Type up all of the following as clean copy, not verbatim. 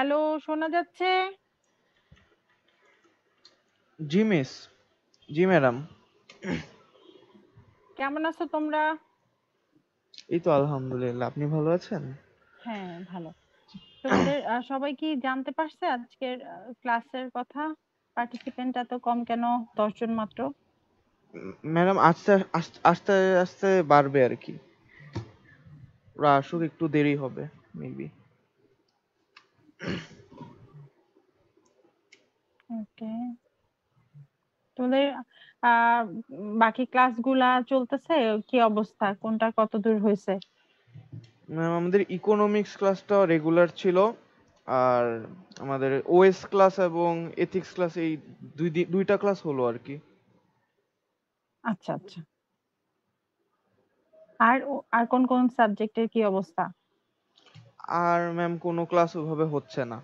Hello, শোনা যাচ্ছে? জি miss. জি madam. কেমন আছো তোমরা? এই তো আলহামদুলিল্লাহ, আপনি ভালো আছেন? হ্যাঁ, ভালো। তোমাদের সবাই কি জানতে পারছে আজকের ক্লাসের কথা? পার্টিসিপেন্ট এত কম কেন? 10 জন মাত্র। ম্যাডাম আস্তে আস্তে আস্তে আস্তে বাড়বে আর কি, ওরা আসুক, একটু দেরি হবে মেবি। ওকে। তোমাদের বাকি ক্লাসগুলা চলতেছে, কি অবস্থা? কোনটা কত দূর হয়েছে? ম্যাম আমাদের ইকোনমিক্স ক্লাসটা রেগুলার ছিল, আর আমাদের ওএস ক্লাস এবং এথিক্স ক্লাস এই দুইটা ক্লাস হলো আর কি। আচ্ছা আচ্ছা। আর আর কোন কোন সাবজেক্টের কি অবস্থা? আর ম্যাম কোনো ক্লাস ওইভাবে হচ্ছে না।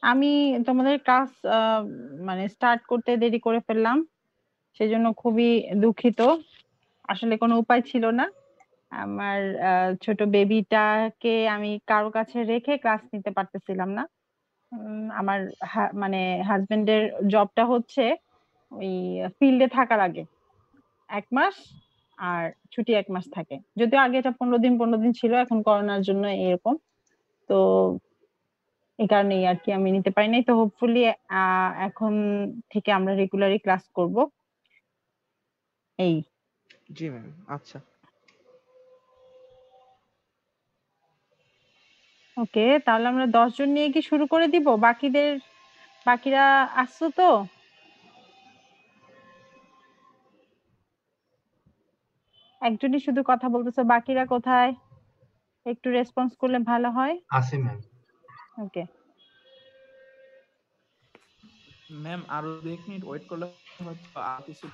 আমি তোমাদের ক্লাস মানে স্টার্ট করতে দেরি করে ফেললাম, সেজন্য খুবই দুঃখিত। আসলে কোনো উপায় ছিল না। আমার ছোট বেবিটাকে আমি কারো কাছে রেখে ক্লাস নিতে পারতেছিলাম না। আমার মানে হাজবেন্ডের জবটা হচ্ছে ওই ফিল্ডে থাকার আগে 1 মাস, আর ছুটি 1 মাস থাকে। যদিও আগে এটা 15 দিন ছিল, এখন করোনার জন্য এরকম। তো এই কারণেই আর কি আমি নিতে পারি নাই। তো হোপফুলি এখন থেকে আমরা রেগুলারই ক্লাস করব। এই। জি ম্যাম। আচ্ছা। ওকে, তাহলে আমরা 10 জন নিয়ে কি শুরু করে দিব? বাকিরা আসছো তো? একজনই শুধু কথা বলতেছে, বাকিরা কোথায়? একটু রেসপন্স করলে ভালো হয়। আছে ম্যাম। ওকে। ম্যাম আরো 2 মিনিট ওয়েট করলে হয়তো আর কিছু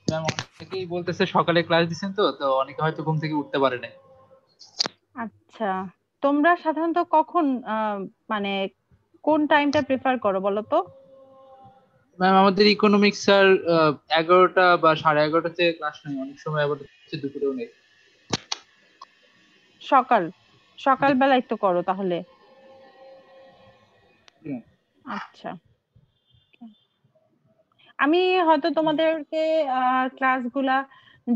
ম্যাম অনেকেই বলতেছে সকালে ক্লাস দিচ্ছেন, তো তো অনেকে হয়তো ঘুম থেকে উঠতে পারে নাই। আচ্ছা, তোমরা সাধারণত কখন মানে কোন টাইমটা প্রেফার করো বলো তো? ম্যাম আমাদের ইকোনমিক্স স্যার 11টা বা 11:30টাতে ক্লাস নেই, অনেক সময় আবার হচ্ছে দুপুরেও নেই। সকাল জি। সকাল বেলায় তো করো তাহলে। জি ম্যাম। আচ্ছা, আমি হয়তো তোমাদেরকে ক্লাসগুলা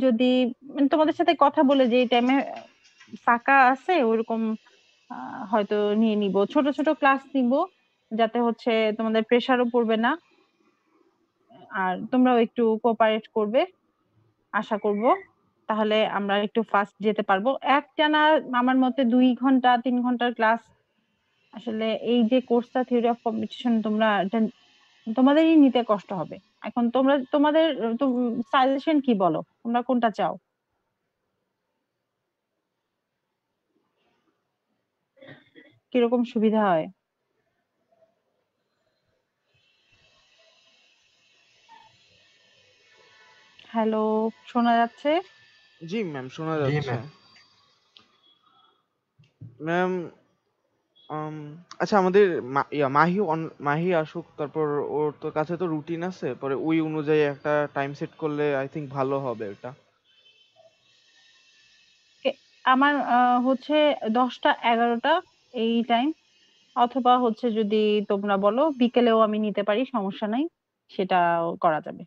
যদি মানে তোমাদের সাথে কথা বলে যে টাইমে ফাঁকা আছে ওরকম হয়তো নিয়ে নিব, ছোট ছোট ক্লাস নিব, যাতে হচ্ছে তোমাদের প্রেসারও পড়বে না, আর তোমরাও একটু কোঅপারেট করবে আশা করব। তাহলে আমরা একটু ফাস্ট যেতে পারবো। একটানা আমার মতে 2 ঘন্টা 3 ঘন্টার ক্লাস, আসলে এই যে কোর্সটা থিওরি অফ কম্পিটিশন, তোমরা এটা তোমাদেরই নিতে কষ্ট হবে। এখন তোমাদের সাজেশন কি বলো, তোমরা কোনটা চাও? কিরকম সুবিধা হয়? হ্যালো, শোনা যাচ্ছে? জি ম্যাম, শোনা জি যাচ্ছে। ম্যাম। ম্যাম আচ্ছা, আমাদের মাহি আসুক, তারপর ওর তো কাছে তো রুটিন আছে, পরে ওই অনুযায়ী একটা টাইম সেট করলে আই থিঙ্ক ভালো হবে এটা। আমার হচ্ছে 10টা 11টা এই টাইম, অথবা হচ্ছে যদি তোমরা বলো বিকেলেও আমি নিতে পারি, সমস্যা নাই, সেটাও করা যাবে।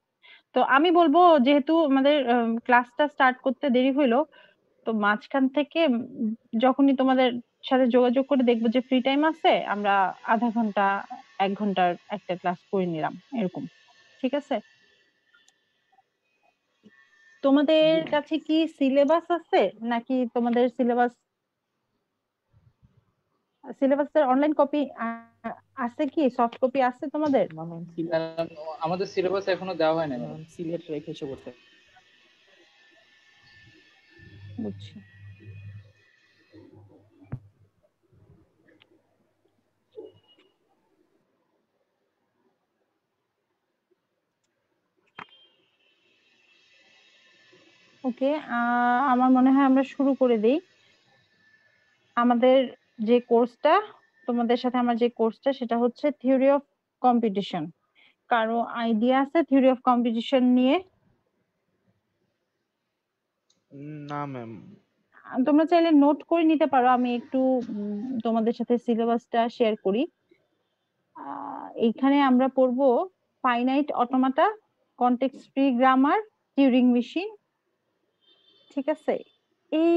তো আমি বলবো, যেহেতু আমাদের ক্লাসটা স্টার্ট করতে দেরি হইলো, তো মাঝখান থেকে যখনই তোমাদের সাথে যোগাযোগ করে দেখবো যে ফ্রি টাইম আছে, আমরা আধা ঘন্টা 1 ঘন্টার একটা ক্লাস করে নিলাম এরকম। ঠিক আছে? তোমাদের জি ম্যাম। কাছে কি সিলেবাস আছে, নাকি তোমাদের সিলেবাসের অনলাইন কপি আছে? কি সফট কপি আছে তোমাদের? আমাদের সিলেবাস এখনো দেওয়া হয় না ম্যাম। সিলেট রেখে এসে করতে। বুঝছি। ওকে, আমার মনে হয় আমরা শুরু করে দেই। আমাদের যে কোর্সটা, তোমাদের সাথে আমার যে কোর্সটা, সেটা হচ্ছে থিওরি অফ কম্পিটিশন। কারো আইডিয়া আছে থিওরি অফ কম্পিটিশন নিয়ে? না ম্যাম। তোমরা চাইলে নোট করে নিতে পারো, আমি একটু তোমাদের সাথে সিলেবাসটা শেয়ার করি। এইখানে আমরা পড়বো finite automata, context free grammar, Turing machine, ঠিক আছে? এই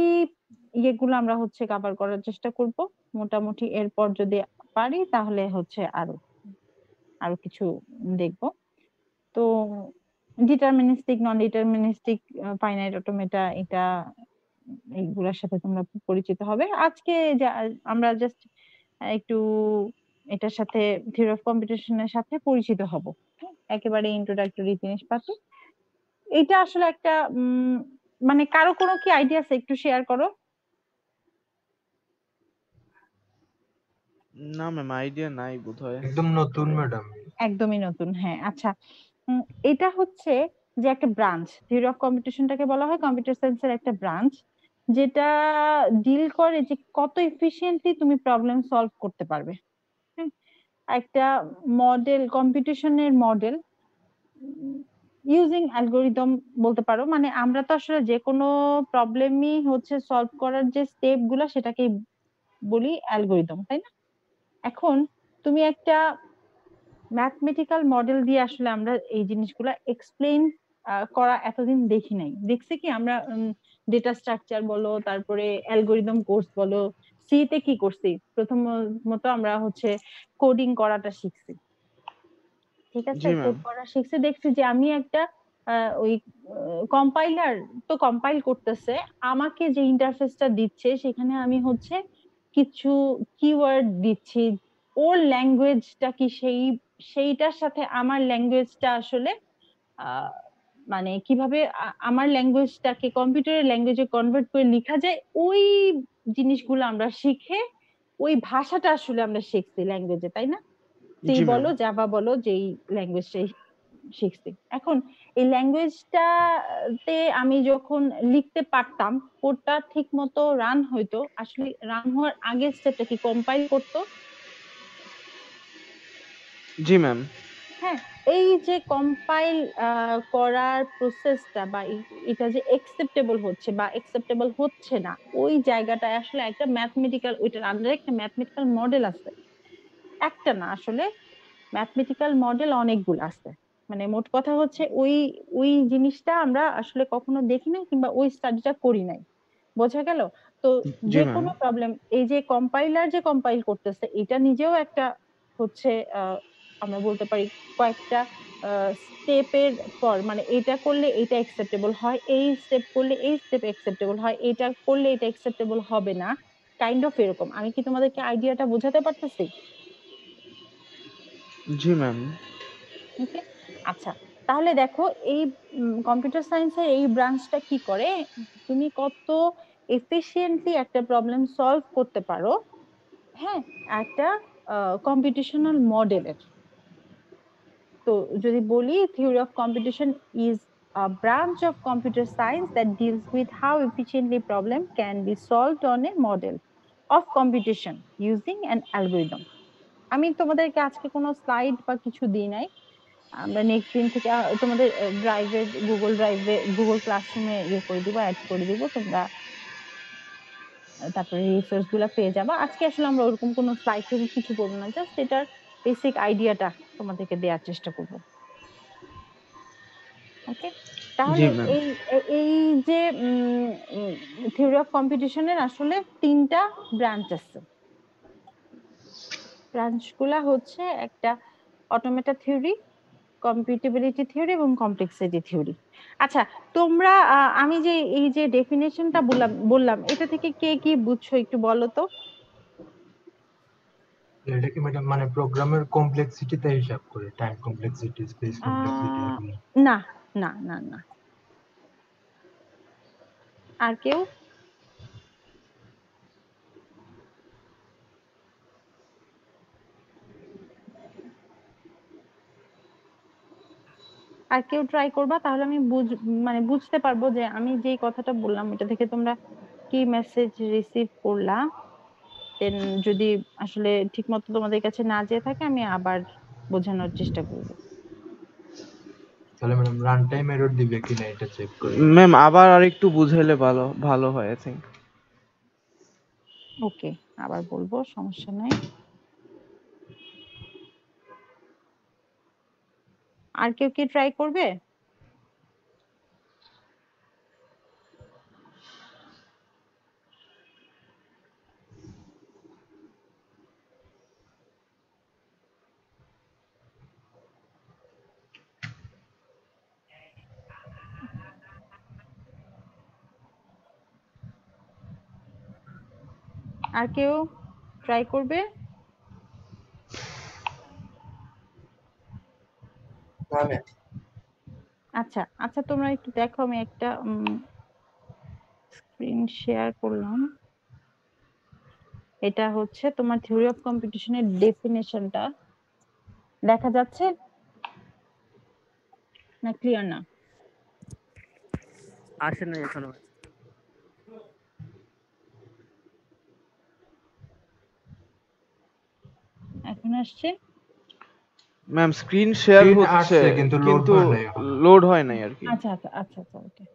ইয়েগুলো আমরা হচ্ছে কভার করার চেষ্টা করব মোটামুটি। এরপর যদি পারি তাহলে হচ্ছে আরো আরো কিছু দেখব। তো ডিটারমিনিস্টিক, নন ডিটারমিনিস্টিক, ফাইনাইট অটোমেটা, এটা এইগুলোর সাথে তোমরা পরিচিত হবে। আজকে আমরা জাস্ট একটু এটার সাথে থিওরি অফ কম্পিটিশনের সাথে পরিচিত হব, একেবারে ইন্ট্রোডাক্টরি জিনিসপাতি। এটা আসলে একটা মানে কারো কোনো কি আইডিয়া আছে? একটু শেয়ার করো। না ম্যাম, আইডিয়া নাই বোধহয়। একদম নতুন ম্যাডাম। একদমই নতুন, হ্যাঁ। আচ্ছা, এটা হচ্ছে যে একটা ব্রাঞ্চ, থিওরি অফ কম্পিটিশনটাকে বলা হয় কম্পিউটার সায়েন্সের একটা ব্রাঞ্চ, যেটা ডিল করে যে কত এফিশিয়েন্টলি তুমি প্রবলেম সলভ করতে পারবে। হ্যাঁ, একটা মডেল, কম্পিটিশনের মডেল ইউজিং অ্যালগোরিদম বলতে পারো। মানে আমরা তো আসলে যে কোনো প্রবলেমই হচ্ছে সলভ করার যে স্টেপ গুলা সেটাকেই বলি অ্যালগোরিদম, তাই না? এখন তুমি একটা ম্যাথমেটিক্যাল মডেল দিয়ে আসলে আমরা এই জিনিসগুলা এক্সপ্লেইন করা এতদিন দেখি নাই। দেখছি কি আমরা ডেটা স্ট্রাকচার বলো, তারপরে অ্যালগোরিদম কোর্স বলো, সি তে কি করছি, প্রথমত আমরা হচ্ছে কোডিং করাটা শিখছি, ঠিক আছে? জি ম্যাম। কোড করা শিখছি, দেখছি যে আমি একটা ওই কম্পাইলার তো কম্পাইল করতেছে, আমাকে যে ইন্টারফেসটা দিচ্ছে সেখানে আমি হচ্ছে কিছু কিওয়ার্ড দিচ্ছি, ওর ল্যাঙ্গুয়েজটা কি সেইটার সাথে আমার ল্যাঙ্গুয়েজটা আসলে আহ, মানে কিভাবে আমার ল্যাঙ্গুয়েজটাকে কম্পিউটারের ল্যাঙ্গুয়েজে কনভার্ট করে লেখা যায়, ওই জিনিসগুলো আমরা শিখে ওই ভাষাটা আসলে আমরা শিখছি ল্যাঙ্গুয়েজে, তাই না? সি জি ম্যাম। বলো, জাভা বলো, যেই ল্যাঙ্গুয়েজটাই শিখছি। এখন এই ল্যাঙ্গুয়েজটাতে আমি যখন লিখতে পারতাম, কোডটা ঠিক মতো রান হইতো, আসলে রান হওয়ার আগের স্টেপটা কি কম্পাইল করতো। জি ম্যাম। হ্যাঁ, এই যে কম্পাইল করার প্রসেসটা বা এটা যে একসেপ্টেবল হচ্ছে বা একসেপ্টেবল হচ্ছে না, ওই জায়গাটায় আসলে একটা ম্যাথমেটিক্যাল, ওইটার আন্ডারে একটা ম্যাথমেটিক্যাল মডেল আছে। একটা না, আসলে ম্যাথমেটিক্যাল মডেল অনেকগুলো আছে। মানে মোট কথা হচ্ছে ওই ওই জিনিসটা আমরা আসলে কখনো দেখি নাই কিংবা ওই স্টাডিটা করি নাই, বোঝা গেল? তো জি যে ম্যাম। কোনো প্রবলেম, এই যে কম্পাইলার যে কম্পাইল করতেছে, এটা নিজেও একটা হচ্ছে আমরা বলতে পারি কয়েকটা স্টেপের পর, মানে এটা করলে এটা অ্যাকসেপ্টেবল হয়, এই স্টেপ করলে এই স্টেপ অ্যাকসেপ্টেবল হয়, এটা করলে এটা অ্যাকসেপ্টেবল হবে না, কাইন্ড অফ এরকম। আমি কি তোমাদেরকে আইডিয়াটা বোঝাতে পারতেছি? জি ম্যাম। ওকে, আচ্ছা। তাহলে দেখো, এই কম্পিউটার সায়েন্সের এই ব্রাঞ্চটা কি করে, তুমি কত এফিশিয়েন্টলি একটা প্রবলেম সলভ করতে পারো, হ্যাঁ, একটা কম্পিটিশনাল মডেলের। তো যদি বলি, theory of competition is a branch of computer science that deals with how efficiently problem can be solved on a model of computation using an algorithm. আমি তোমাদেরকে আজকে কোনো স্লাইড বা কিছু দিই নাই, আমরা নেক্সট দিন থেকে তোমাদের ড্রাইভে, গুগল ড্রাইভে, গুগল ক্লাসরুমে ইয়ে করে দিব, অ্যাড করে দিব, তোমরা তারপরে রিসোর্স গুলা পেয়ে যাবা। আজকে আসলে আমরা ওরকম কোনো স্লাইড থেকে কিছু বলবো না, জাস্ট এটার বেসিক আইডিয়াটা তোমাদেরকে দেওয়ার চেষ্টা করব। ওকে, জি তাহলে ম্যাম। এই এই যে থিওরি অফ কম্পিটিশনের আসলে তিনটা ব্রাঞ্চ আছে। ব্রাঞ্চগুলা হচ্ছে একটা অটোমেটা থিওরি, কম্পিউটেবিলিটি থিওরি এবং কমপ্লেক্সিটি থিওরি। আচ্ছা, তোমরা আমি যে এই যে ডেফিনেশনটা বললাম এটা থেকে কে কি বুঝছো একটু বলো তো। এটা কি ম্যাডাম মানে প্রোগ্রামের কমপ্লেক্সিটিতে হিসাব করে, টাইম কমপ্লেক্সিটি, স্পেস কমপ্লেক্সিটি আহ, এগুলো? না না না না, আর কেউ? আর কেউ ট্রাই করবা, তাহলে আমি মানে বুঝতে পারবো যে আমি যে কথাটা বললাম এটা থেকে তোমরা কি মেসেজ রিসিভ করলা। দেন যদি আসলে ঠিক মতো তোমাদের কাছে না যেয়ে থাকে, আমি আবার বোঝানোর চেষ্টা করব। তাহলে ম্যাডাম রান টাইম এরর দিবে কিনা এটা চেক করে। ম্যাম আবার আরেকটু বুঝাইলে ভালো ভালো হয় আই থিংক। ওকে, আবার বলবো, সমস্যা নাই। আর কেউ কি ট্রাই করবে? আর কেউ ট্রাই করবে? আচ্ছা আচ্ছা, তোমরা একটু দেখো, আমি একটা স্ক্রিন শেয়ার করলাম। এটা হচ্ছে তোমার থিওরি অফ কম্পিটিশনের ডেফিনেশনটা। দেখা যাচ্ছে না? ক্লিয়ার না? আসে নাই এখনো। এখন আসছে? ম্যাম স্ক্রিন শেয়ার Screen হচ্ছে আসছে, কিন্তু load কিন্তু হয় নাই এখনো। লোড হয় নাই আর কি। আচ্ছা আচ্ছা আচ্ছা আচ্ছা, ওকে।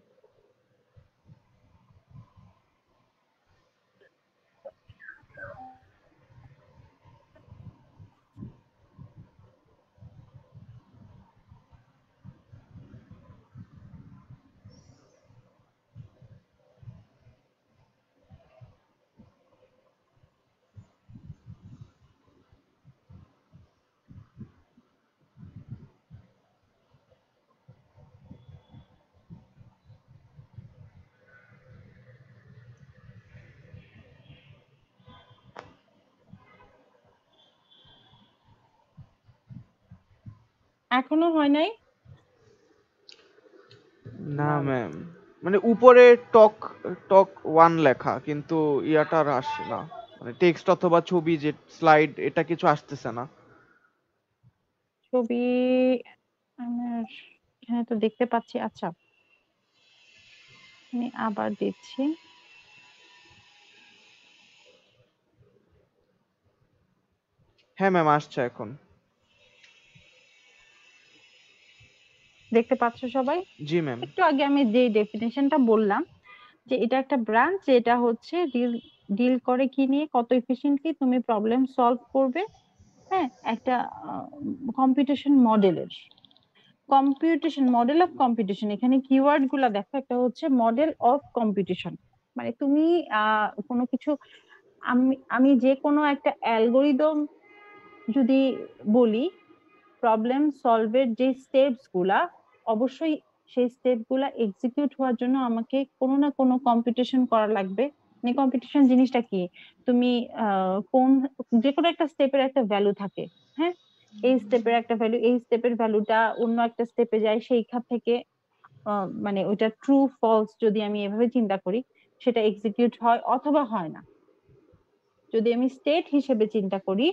এখনো হয় নাই? না ম্যাম, মানে উপরে টক টক 1 লেখা কিন্তু ইয়াটা আর আসে না, মানে টেক্সট অথবা ছবি যে স্লাইড এটা কিছু আসতেছে না। ছবি আমার এখানে তো দেখতে পাচ্ছি। আচ্ছা, আমি আবার দিচ্ছি। হ্যাঁ ম্যাম আসছে এখন। দেখতে পাচ্ছ সবাই? জি ম্যাম। একটু আগে আমি যে ডেফিনেশনটা বললাম, যে এটা একটা ব্রাঞ্চ, যেটা হচ্ছে ডিল করে কি নিয়ে, কত এফিশিয়েন্টলি তুমি প্রবলেম সলভ করবে। হ্যাঁ, একটা কম্পিটিশন মডেলের, কম্পিটিশন মডেল অফ কম্পিটিশন। এখানে কিওয়ার্ড গুলা দেখো, একটা হচ্ছে মডেল অফ কম্পিটিশন। মানে তুমি কোনো কিছু, আমি যে কোনো একটা অ্যালগোরিদম যদি বলি, প্রবলেম সলভের যে স্টেপস গুলা, অবশ্যই সেই স্টেপ গুলা এক্সিকিউট হওয়ার জন্য আমাকে কোনো না কোনো কম্পিটিশন করা লাগবে। মানে কম্পিটিশন জিনিসটা কি, তুমি কোন, যে কোনো একটা স্টেপের একটা ভ্যালু থাকে। হ্যাঁ, এই স্টেপের একটা ভ্যালু, এই স্টেপের ভ্যালুটা অন্য একটা স্টেপে যায়, সেইখান থেকে মানে ওইটা ট্রু ফলস যদি আমি এভাবে চিন্তা করি, সেটা এক্সিকিউট হয় অথবা হয় না। যদি আমি স্টেট হিসেবে চিন্তা করি,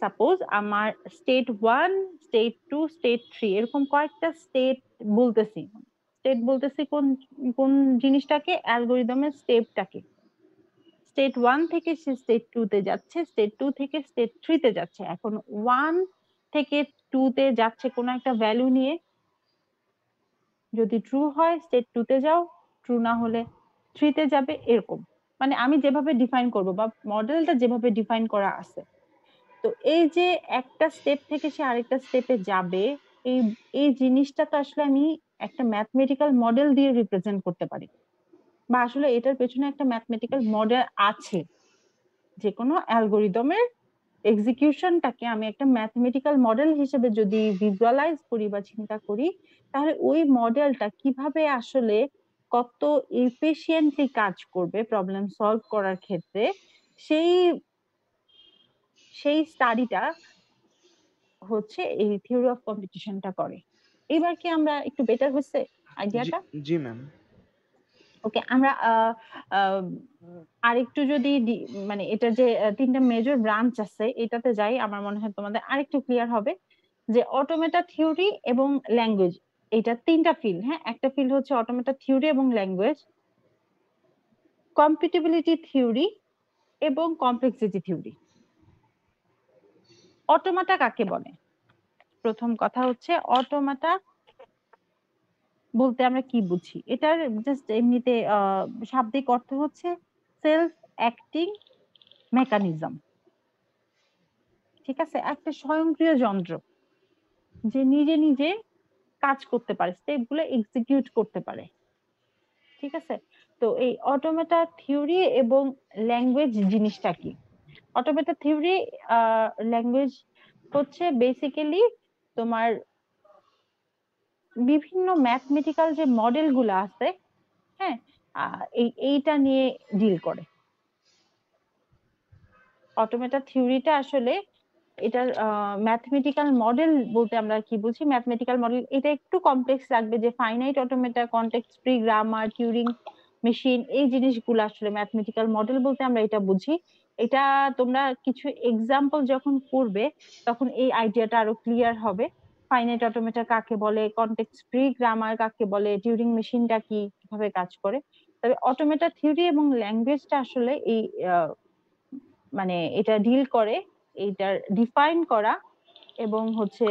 সাপোজ আমার স্টেট 1, স্টেট 2, স্টেট 3, এরকম কয়েকটা স্টেট বলতেছি। স্টেট বলতেছি কোন কোন জিনিসটাকে, অ্যালগোরিদমের স্টেপটাকে। স্টেট 1 থেকে সে স্টেট 2 তে যাচ্ছে, স্টেট 2 থেকে স্টেট 3 তে যাচ্ছে। এখন 1 থেকে 2 তে যাচ্ছে কোনো একটা ভ্যালু নিয়ে, যদি ট্রু হয় স্টেট 2 তে যাও, ট্রু না হলে 3 তে যাবে, এরকম। মানে আমি যেভাবে ডিফাইন করব, বা মডেলটা যেভাবে ডিফাইন করা আছে, তো এই যে একটা স্টেপ থেকে সে আরেকটা স্টেপে যাবে, এই এই জিনিসটা তো আসলে আমি একটা ম্যাথমেটিক্যাল মডেল দিয়ে রিপ্রেজেন্ট করতে পারি, বা আসলে এটার পেছনে একটা ম্যাথমেটিক্যাল মডেল আছে। যে কোনো অ্যালগোরিদমের এক্সিকিউশনটাকে আমি একটা ম্যাথমেটিক্যাল মডেল হিসেবে যদি ভিজুয়ালাইজ করি বা চিন্তা করি, তাহলে ওই মডেলটা কিভাবে আসলে কত এফিশিয়েন্টলি কাজ করবে প্রবলেম সলভ করার ক্ষেত্রে, সেই সেই স্টাডিটা হচ্ছে এই থিওরি অফ কম্পিটিশনটা করে। এবার কি আমরা একটু বেটার হচ্ছে জি আইডিয়াটা? জি ম্যাম। ওকে, আমরা আরেকটু যদি মানে এটা যে তিনটা মেজর ব্রাঞ্চ আছে এটাতে যাই, আমার মনে হয় তোমাদের আরেকটু ক্লিয়ার হবে। যে অটোমেটা থিওরি এবং ল্যাঙ্গুয়েজ, এটা তিনটা ফিল্ড। হ্যাঁ, একটা ফিল্ড হচ্ছে অটোমেটা থিওরি এবং ল্যাঙ্গুয়েজ, কম্পিটিবিলিটি থিওরি এবং কমপ্লেক্সিটি থিওরি। অটোমাটা কাকে বলে? প্রথম কথা হচ্ছে অটোমাটা বলতে আমরা কি বুঝি? এটার জাস্ট এমনিতে শাব্দিক অর্থ হচ্ছে সেলফ অ্যাক্টিং মেকানিজম। ঠিক আছে? একটা স্বয়ংক্রিয় যন্ত্র যে নিজে নিজে কাজ করতে পারে, স্টেপগুলো এক্সিকিউট করতে পারে। ঠিক আছে? তো এই অটোমেটা থিওরি এবং ল্যাঙ্গুয়েজ জিনিসটা কি? অটোমেটা থিওরি ল্যাঙ্গুয়েজ হচ্ছে বেসিক্যালি তোমার বিভিন্ন ম্যাথমেটিক্যাল যে মডেল গুলো আছে, হ্যাঁ, এইটা নিয়ে ডিল করে। অটোমেটা থিওরিটা আসলে এটার ম্যাথমেটিক্যাল মডেল বলতে আমরা কি বুঝি? ম্যাথমেটিক্যাল মডেল এটা একটু কমপ্লেক্স লাগবে, যে finite automata, context free grammar, Turing machine, এই জিনিসগুলো আসলে ম্যাথমেটিক্যাল মডেল বলতে আমরা এটা বুঝি। এটা তোমরা কিছু এক্সাম্পল যখন করবে তখন এই আইডিয়াটা আরো ক্লিয়ার হবে। ফাইনাইট অটোমেটা কাকে বলে, কনটেক্সট ফ্রি গ্রামার কাকে বলে, টিউরিং মেশিনটা কি, কিভাবে কাজ করে। তবে অটোমেটা থিওরি এবং ল্যাঙ্গুয়েজটা আসলে এই মানে এটা ডিল করে, এইটার ডিফাইন করা এবং হচ্ছে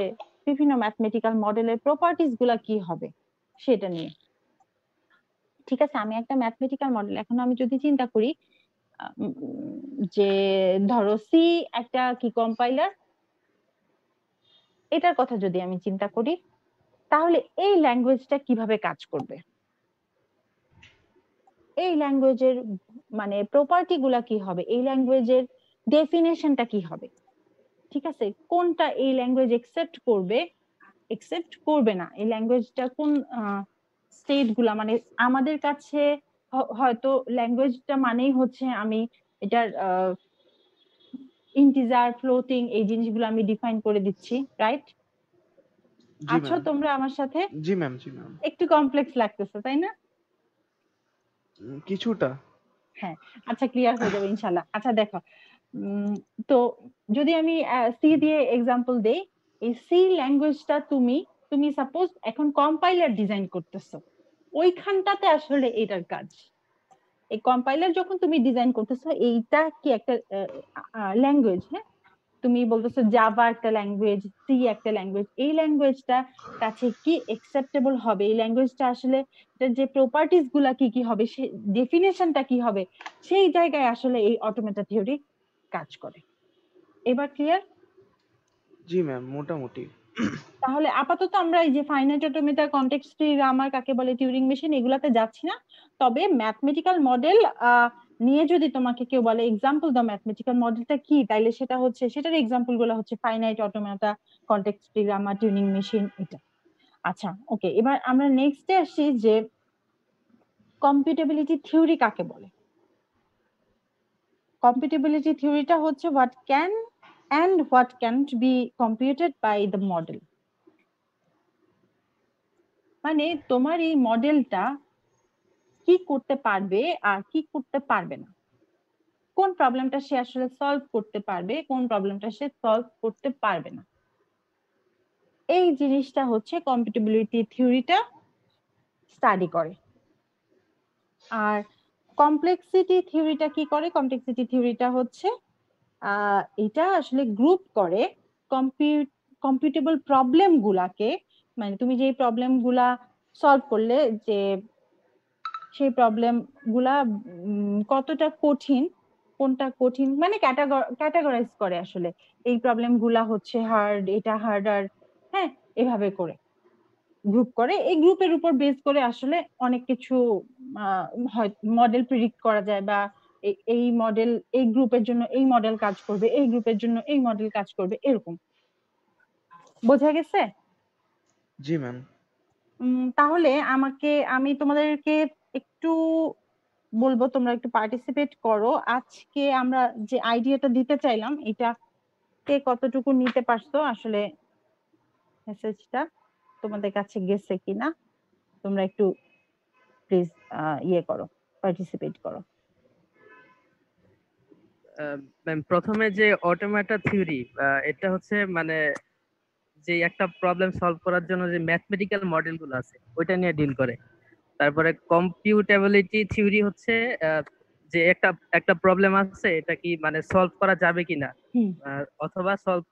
বিভিন্ন ম্যাথমেটিক্যাল মডেলের প্রপার্টিজ গুলা কি হবে সেটা নিয়ে। ঠিক আছে, আমি একটা ম্যাথমেটিক্যাল মডেল, এখন আমি যদি চিন্তা করি যে ধরো সি একটা কি কম্পাইলার, এটার কথা যদি আমি চিন্তা করি, তাহলে এই ল্যাঙ্গুয়েজটা কিভাবে কাজ করবে, এই ল্যাঙ্গুয়েজের মানে প্রপার্টি গুলা কি হবে, এই ল্যাঙ্গুয়েজের ডেফিনেশনটা কি হবে। ঠিক আছে, কোনটা এই ল্যাঙ্গুয়েজ একসেপ্ট করবে, একসেপ্ট করবে না, এই ল্যাঙ্গুয়েজটা কোন স্টেট গুলা, মানে আমাদের কাছে হয়তো ল্যাঙ্গুয়েজটা মানেই হচ্ছে আমি এটার ইন্টিজার, ফ্লোটিং, এই জিনিসগুলো আমি ডিফাইন করে দিচ্ছি, রাইট? জি আচ্ছা, ম্যাম। তোমরা আমার সাথে? জি ম্যাম, জি ম্যাম। একটু কমপ্লেক্স লাগতেছে তাই না? কিছুটা। হ্যাঁ, আচ্ছা, ক্লিয়ার হয়ে যাবে ইনশাল্লাহ। আচ্ছা দেখো, তো যদি আমি সি দিয়ে এক্সাম্পল দেই, এই সি ল্যাঙ্গুয়েজটা তুমি সাপোজ এখন কম্পাইলার ডিজাইন করতেছো, ওইখানটাতে আসলে এটার কাজ। এই কম্পাইলার যখন তুমি ডিজাইন করতেছো, এইটা কি একটা ল্যাঙ্গুয়েজ, হ্যাঁ, তুমি বলতেছো জাভা একটা ল্যাঙ্গুয়েজ, সি একটা ল্যাঙ্গুয়েজ, এই ল্যাঙ্গুয়েজটা কাছে কি একসেপ্টেবল হবে, এই ল্যাঙ্গুয়েজটা আসলে যে প্রপার্টিজ গুলা কি কি হবে, সে ডেফিনেশনটা কি হবে, সেই জায়গায় আসলে এই অটোমেটা থিওরি কাজ করে। এবার ক্লিয়ার? জি ম্যাম, মোটামুটি। তাহলে আপাতত আমরা এই যে finite automata, context free grammar কাকে বলে, টিউরিং মেশিন, এগুলাতে যাচ্ছি না। তবে ম্যাথমেটিক্যাল মডেল নিয়ে যদি তোমাকে কেউ বলে এক্সাম্পল দাও ম্যাথমেটিক্যাল মডেলটা কি, তাইলে সেটা হচ্ছে, সেটার এক্সাম্পল গুলো হচ্ছে finite automata, context free grammar, Turing machine, এটা। আচ্ছা, ওকে, এবার আমরা নেক্সটে আসি যে কম্পিউটেবিলিটি থিওরি কাকে বলে। কম্পিউটেবিলিটি থিওরিটা হচ্ছে what can and what can't be computed by the model। মানে তোমার এই মডেলটা কি করতে পারবে আর কি করতে পারবে না, কোন প্রবলেমটা সে আসলে সলভ করতে পারবে, কোন প্রবলেমটা সে সলভ করতে পারবে না, এই জিনিসটা হচ্ছে কম্পিউটেবিলিটি থিওরিটা স্টাডি করে। আর কমপ্লেক্সিটি থিওরিটা কি করে? কমপ্লেক্সিটি থিওরিটা হচ্ছে এটা আসলে গ্রুপ করে কম্পিউটেবল প্রবলেম গুলাকে, মানে তুমি যে প্রবলেম গুলা সলভ করলে, যে সেই প্রবলেম গুলা কতটা কঠিন, কোনটা কঠিন, মানে ক্যাটাগরাইজ করে আসলে, এই প্রবলেম গুলা হচ্ছে হার্ড, এটা হার্ডার, হ্যাঁ, এভাবে করে গ্রুপ করে। এই গ্রুপের উপর বেস করে আসলে অনেক কিছু হয় মডেল প্রিডিক্ট করা যায়, বা এই মডেল এই গ্রুপের জন্য এই মডেল কাজ করবে, এই গ্রুপের জন্য এই মডেল কাজ করবে, এরকম। বোঝা গেছে? জি ম্যাম। তাহলে আমি তোমাদেরকে একটু বলবো, তোমরা একটু পার্টিসিপেট করো। আজকে আমরা যে আইডিয়াটা দিতে চাইলাম, এটা কে কতটুকু নিতে পারছো, আসলে মেসেজটা তোমাদের কাছে গেছে কিনা, তোমরা একটু প্লিজ ইয়ে করো, পার্টিসিপেট করো। ম্যাম, প্রথমে যে অটোমেটা থিওরি, এটা হচ্ছে মানে যে একটা প্রবলেম সলভ করার জন্য যে ম্যাথমেটিক্যাল মডেল গুলো আছে ওইটা নিয়ে ডিল করে। তারপরে কম্পিউটেবিলিটি থিওরি হচ্ছে যে একটা প্রবলেম আছে, এটা কি মানে সলভ করা যাবে কিনা অথবা সলভ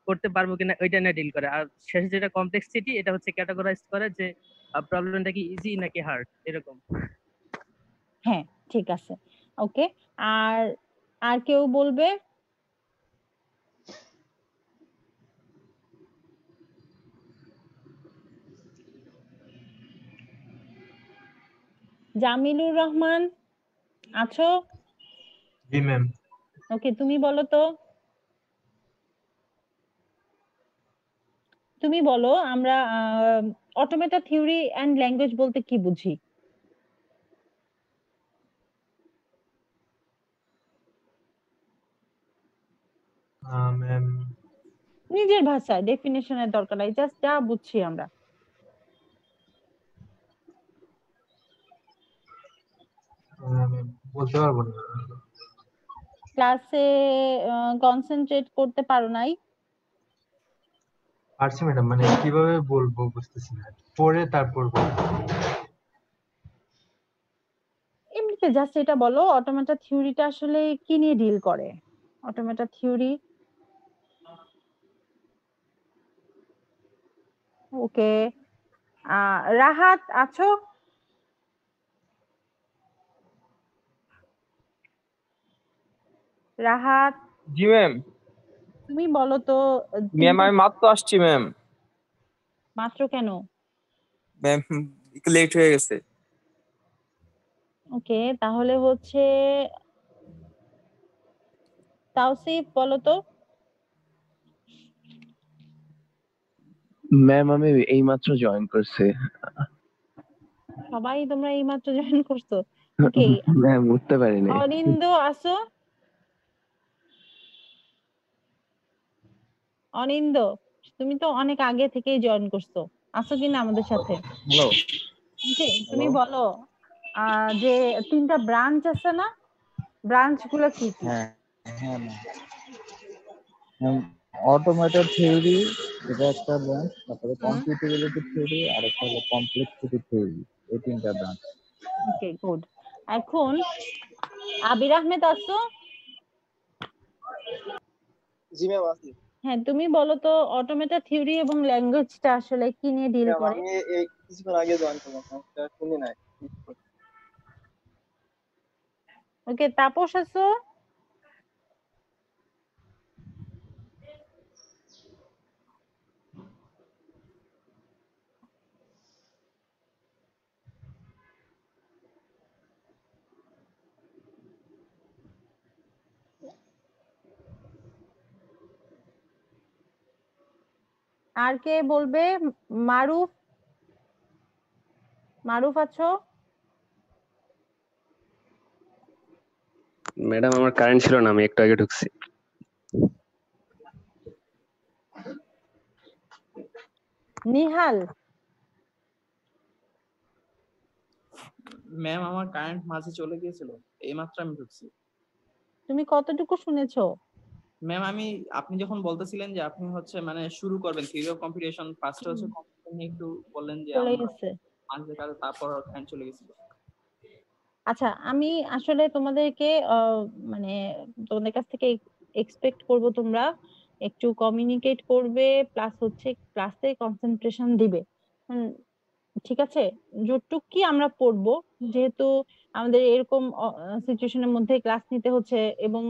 করতে পারবো কিনা, ওইটা নিয়ে ডিল করে। আর শেষে যেটা কমপ্লেক্সিটি, এটা হচ্ছে ক্যাটাগরাইজ করে যে প্রবলেমটা কি ইজি নাকি হার্ড এরকম। হ্যাঁ ঠিক আছে, ওকে। আর আর কেউ বলবে? জামিলুর রহমান আছো? জি ম্যাম। ওকে, তুমি বলো তো, তুমি বলো আমরা অটোমেটা থিওরি অ্যান্ড ল্যাঙ্গুয়েজ বলতে কি বুঝি? ম্যাম নিজের ভাষায়, ডেফিনেশনের দরকার নাই, জাস্ট যা বুঝছি আমরা। বলতে পারবো না। ক্লাসে কনসেন্ট্রেট করতে পারো নাই? পারছি ম্যাডাম, মানে কিভাবে বলবো বুঝতেছি না, পরে তারপর বলবো। এমনিতে জাস্ট এটা বলো, অটোমেটা থিওরিটা আসলে কি নিয়ে ডিল করে? অটোমেটা থিওরি, ওকে। রাহাত আছো? রাহাত, জি ম্যাম। তুমি বলো তো ম্যাম তিনটা। আমি মাত্র আসছি ম্যাম। মাত্র কেন? ম্যাম একটু লেট হয়ে গেছে। ওকে, তাহলে হচ্ছে তাওসিফ বলো তো। ম্যাম আমি এইমাত্র জয়েন করছি। সবাই তোমরা এইমাত্র জয়েন করছো? ওকে। ম্যাম উঠতে পারিনি। অনিন্দ আসো? অনিন্দ, তুমি তো অনেক আগে থেকেই জয়েন করছো, আসো কিনা আমাদের সাথে? হ্যালো। ওকে, তুমি বলো যে তিনটা ব্রাঞ্চ আছে না, ব্রাঞ্চ গুলো কি কি? হ্যাঁ হ্যাঁ ম্যাম, অটোমেটেড থিওরি এটা একটা ব্রাঞ্চ, তারপরে কম্পিউটেবিলিটি থিওরি আর একটা হলো কমপ্লেক্সিটি থিওরি, এই তিনটা ব্রাঞ্চ। Okay good. এখন আবির আহমেদ আসো? জি ম্যাম আছি। হ্যাঁ, তুমি বলো তো অটোমেটা থিওরি এবং ল্যাঙ্গুয়েজটা আসলে কি নিয়ে ডিল ম্যাম করে? আমি এই কিছুক্ষণ আগে জয়েন করলাম, শুনি নাই। ওকে, তাপস আসো? আর কে বলবে? মারুফ, মারুফ আছো? ম্যাডাম আমার কারেন্ট ছিল না, আমি একটু আগে ঢুকছি। নিহাল, ম্যাম আমার কারেন্ট মাঝে চলে গিয়েছিল, এইমাত্র আমি ঢুকছি। তুমি কতটুকু শুনেছো? ম্যাম আমি, আপনি যখন বলতেছিলেন যে আপনি হচ্ছে মানে শুরু করবেন থিওরি অফ কম্পিউটেশন, ফার্স্টে হচ্ছে কম্পিউটার নিয়ে একটু বললেন যে চলে আমরা গেছে। মাঝে কাজে, তারপর কারেন্ট চলে গেছিল। আচ্ছা, আমি আসলে তোমাদেরকে মানে তোমাদের কাছ থেকে এক্সপেক্ট করব তোমরা একটু কমিউনিকেট করবে, প্লাস হচ্ছে ক্লাসে কনসেন্ট্রেশন দিবে। ঠিক আছে, যতটুক কি আমরা পড়বো, যেহেতু আমাদের এরকম সিচুয়েশনের মধ্যে ক্লাস নিতে হচ্ছে, এবং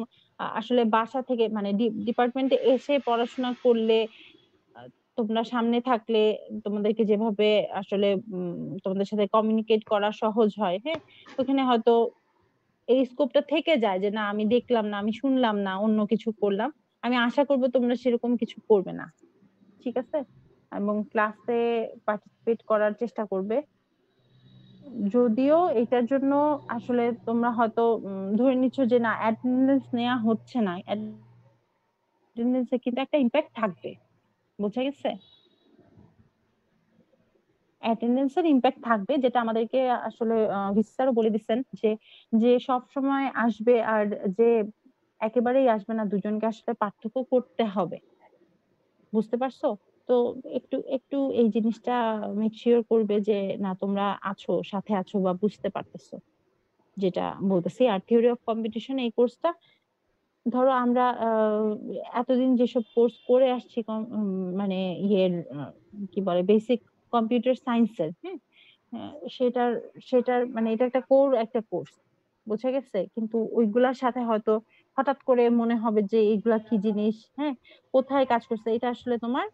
আসলে বাসা থেকে মানে ডিপার্টমেন্টে এসে পড়াশোনা করলে আহ, তোমরা সামনে থাকলে তোমাদেরকে যেভাবে আসলে তোমাদের সাথে কমিউনিকেট করা সহজ হয়, হ্যাঁ, ওখানে হয়তো এই স্কোপটা থেকে যায় যে না আমি দেখলাম না, আমি শুনলাম না, অন্য কিছু করলাম। আমি আশা করব তোমরা সেরকম কিছু করবে না, ঠিক আছে? এবং ক্লাসে পার্টিসিপেট করার চেষ্টা করবে। যদিও এটার জন্য আসলে তোমরা হয়তো ধরে নিচ্ছ যে না অ্যাটেন্ডেন্স নেওয়া হচ্ছে না, অ্যাটেন্ডেন্সে কিন্তু একটা ইম্প্যাক্ট থাকবে, বোঝা গেছে? অ্যাটেন্ডেন্সের ইম্প্যাক্ট থাকবে, যেটা আমাদেরকে আসলে ভিসি স্যারও বলে দিচ্ছেন যে যে সব সময় আসবে আর যে একেবারেই আসবে না, দুজনকে আসলে পার্থক্য করতে হবে, বুঝতে পারছো? তো একটু একটু এই জিনিসটা মেক শিওর করবে যে না তোমরা আছো, সাথে আছো বা বুঝতে পারতেছো যেটা বলতেছি। আর থিওরি অফ কম্পিটিশন এই কোর্সটা, ধরো আমরা এতদিন যেসব কোর্স করে আসছি মানে ইয়ের কি বলে বেসিক কম্পিউটার সায়েন্সের, হ্যাঁ, হ্যাঁ, সেটার সেটার মানে এটা একটা একটা কোর্স, বুঝা গেছে? কিন্তু ওইগুলার সাথে হয়তো হঠাৎ করে মনে হবে যে এগুলা কি জিনিস, হ্যাঁ, কোথায় কাজ করছে। এটা আসলে তোমার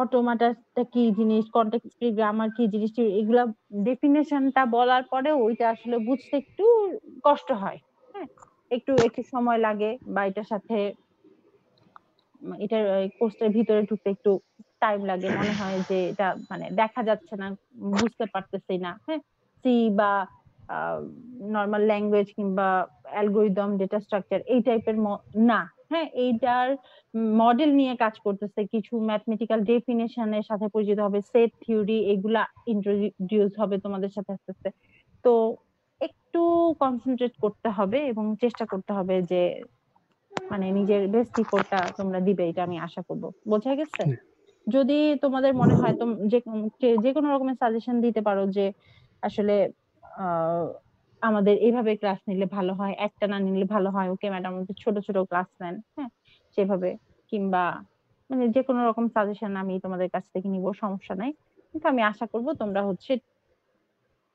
অটোমাটাটা কি জিনিস, কনটেক্সট ফ্রি গ্রামার কি জিনিস, এগুলা ডেফিনেশনটা বলার পরে ওইটা আসলে বুঝতে একটু কষ্ট হয়, হ্যাঁ, একটু একটু সময় লাগে, বা এটার সাথে এটার কোর্সটার ভিতরে ঢুকতে একটু টাইম লাগে, মনে হয় যে এটা মানে দেখা যাচ্ছে না, বুঝতে পারতেছি না, হ্যাঁ। সি বা নর্মাল ল্যাঙ্গুয়েজ কিংবা অ্যালগোরিদম, ডেটা স্ট্রাকচার এই টাইপের না, হ্যাঁ। এইটার মডেল নিয়ে কাজ করতেছে, কিছু ম্যাথমেটিক্যাল ডেফিনেশনের সাথে পরিচিত হবে, সেট থিওরি এগুলা ইন্ট্রোডিউস হবে তোমাদের সাথে আস্তে আস্তে। তো একটু কনসেন্ট্রেট করতে হবে এবং চেষ্টা করতে হবে যে মানে নিজের বেস্ট ইফোর্টটা তোমরা দিবে, এটা আমি আশা করব। বোঝা গেছে? যদি তোমাদের মনে হয় যে কোনো রকমের সাজেশন দিতে পারো যে আসলে আহ, আমাদের এইভাবে ক্লাস নিলে ভালো হয়, একটা না নিলে ভালো হয়, ওকে ম্যাডাম ছোট ছোট ক্লাস নেন, হ্যাঁ, সেভাবে, কিংবা মানে যে কোনো রকম সাজেশন আমি তোমাদের কাছ থেকে নিব, সমস্যা নাই। কিন্তু আমি আশা করব তোমরা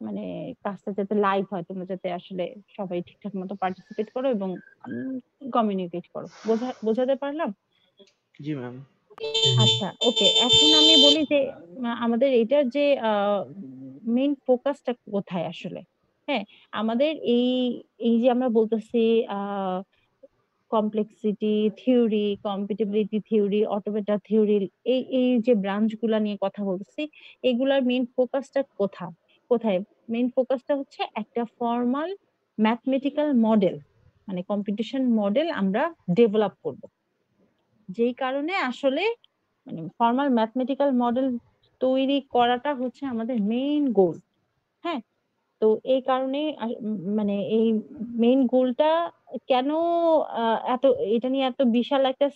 মানে ক্লাসটা যাতে লাইভ হয়, তোমরা যাতে আসলে সবাই ঠিকঠাক মতো পার্টিসিপেট করো এবং কমিউনিকেট করো। বোঝাতে পারলাম? জি ম্যাম। আচ্ছা, ওকে। এখন আমি বলি যে আমাদের এটার যে মেইন ফোকাসটা কোথায় আসলে, হ্যাঁ। আমাদের এই এই যে আমরা বলতেছি complexity theory, computability theory, automata theory, এই এই যে ব্রাঞ্চ গুলা নিয়ে কথা বলতেছি, এগুলার মেইন ফোকাসটা কোথায়? মেইন ফোকাসটা হচ্ছে একটা ফর্মাল ম্যাথমেটিক্যাল মডেল, মানে কম্পিটিশন মডেল আমরা ডেভেলপ করব। যেই কারণে আসলে মানে ফর্মাল ম্যাথমেটিক্যাল মডেল তৈরি করাটা হচ্ছে আমাদের মেইন গোল, হ্যাঁ। তো এই কারণে মানে এই মেইন গোলটা কেন এত এটা নিয়ে এত বিশাল একটা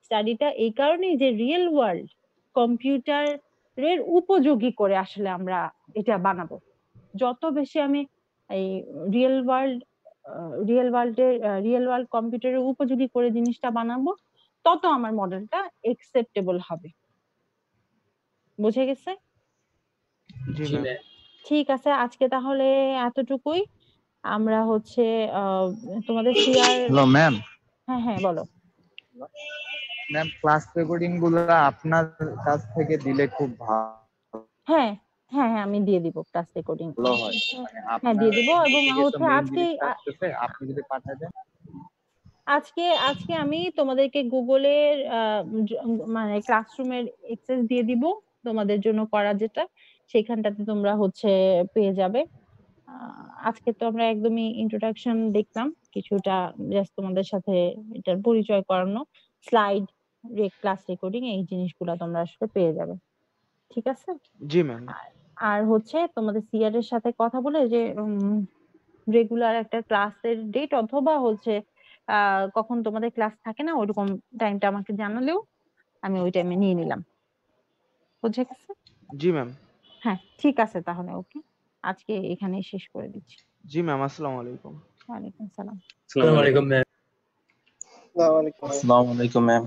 স্টাডিটা এই কারণেই যে রিয়েল ওয়ার্ল্ড কম্পিউটারের উপযোগী করে আসলে আমরা এটা বানাবো। যত বেশি আমি এই রিয়েল ওয়ার্ল্ড রিয়েল ওয়ার্ল্ড কম্পিউটারের উপযোগী করে জিনিসটা বানাবো, তত আমার মডেলটা একসেপ্টেবল হবে। বুঝে গেছে? জি জি ম্যাম। ম্যাম। ঠিক আছে, আজকে তাহলে এতটুকুই। আমরা হচ্ছে তোমাদের সিআর। Hello ma'am. হ্যাঁ হ্যাঁ, বলো। ম্যাম ক্লাস রেকর্ডিং গুলো আপনার কাছ থেকে দিলে খুব হ্যাঁ হ্যাঁ হ্যাঁ, আমি দিয়ে দিব ক্লাস রেকর্ডিং। ভালো হয়, মানে হ্যাঁ, আপনার দিয়ে দিব। এবং থেকে তো হচ্ছে মেইন জিনিসটা আসতেছে, আপনি যদি পাঠায় দেন। আজকে আজকে আমি তোমাদেরকে গুগলের মানে ক্লাসরুমের অ্যাক্সেস দিয়ে দিব, তোমাদের জন্য করা যেটা, সেখানটাতে তোমরা হচ্ছে পেয়ে যাবে। আজকে তো আমরা একদমই ইন্ট্রোডাকশন দেখলাম, কিছুটা জাস্ট তোমাদের সাথে এটার পরিচয় করানো, স্লাইড, ক্লাস রেকর্ডিং, এই জিনিসগুলো তোমরা আসলে পেয়ে যাবে। ঠিক আছে? জি ম্যাম। আর হচ্ছে তোমাদের সিআর এর সাথে কথা বলে যে রেগুলার একটা ক্লাসের ডেট অথবা হচ্ছে কখন তোমাদের ক্লাস থাকে না, ওইরকম টাইমটা আমাকে জানালেও আমি ওই টাইমে নিয়ে নিলাম। বুঝে গেছে? জি ম্যাম। হ্যাঁ, ঠিক আছে তাহলে। ওকে, আজকে এখানেই শেষ করে দিচ্ছি। জি ম্যাম, আসসালামু আলাইকুম। ওয়ালাইকুম সালাম। আসসালামু আলাইকুম ম্যাম। আসসালামু আলাইকুম। আসসালামু আলাইকুম ম্যাম।